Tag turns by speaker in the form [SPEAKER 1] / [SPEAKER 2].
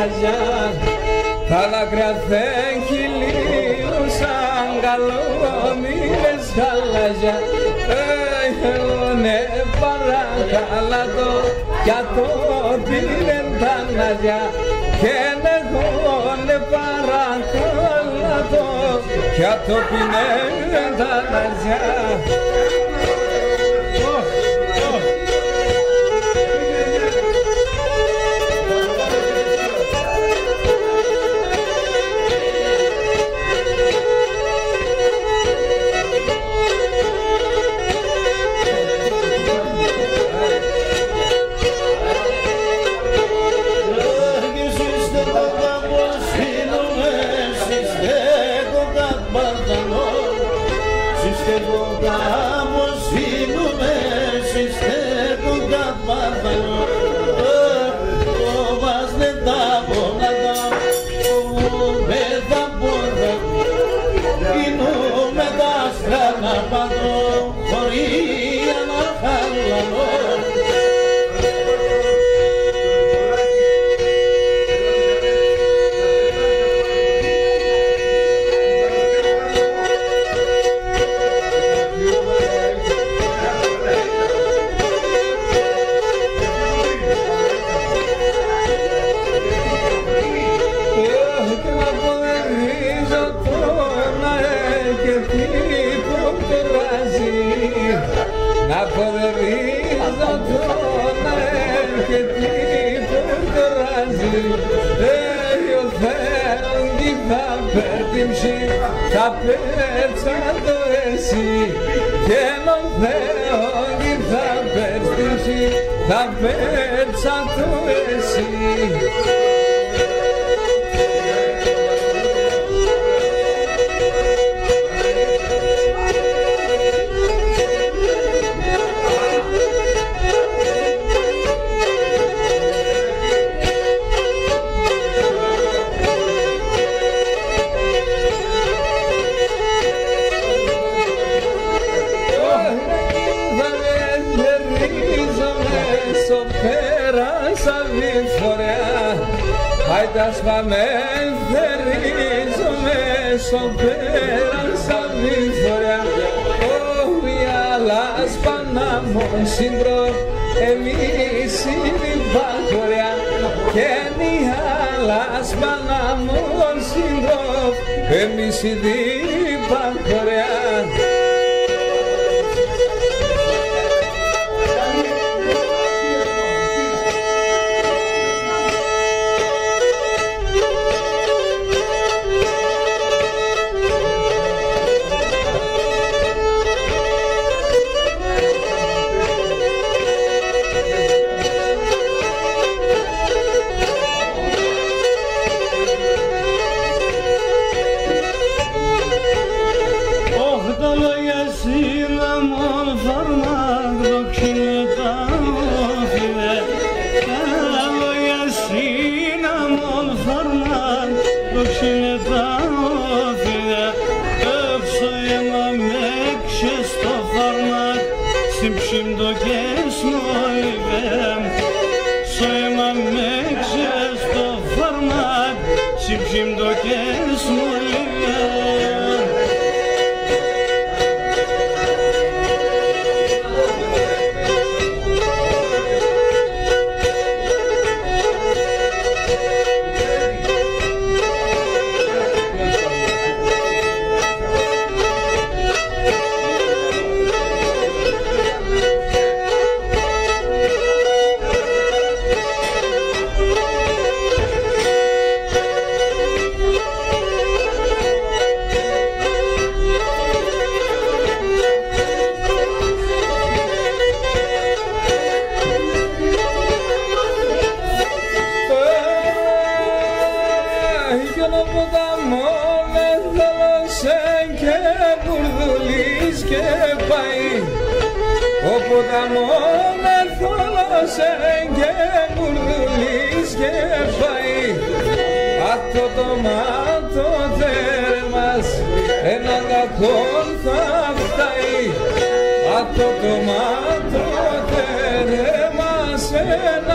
[SPEAKER 1] γαλαζιά, τα δάκρυα χιλίου σαν καλομύρες γαλαζιά. Ναι παρακαλάτο για το πήρεν τα ναζιά, και εγώ ναι παρακαλάτο για το πήρεν τα ναζιά. Να φοβερίζω τον και τι που τράζει, ο Θεός τι θα πέτυμψει, θα πέτσα το εσύ, και ο Θεός τι θα πέτυμψει, θα πέτσα το εσύ. Πέρασα διφοριά, άιτας πάμε θερίζομαι, σο πέρασα διφοριά. Όχι άλλας πανάμων σύντρο, εμείς είναι παχωριά, και είναι άλλας πανάμων σύντρο, εμείς είναι παχωριά. Ο ποταμόν θόλωσε και μπουρδουλής και πάει, αυτό το μάτω τέρμας έναν κακόν θα φτάει, αυτό το μάτω τέρμας έναν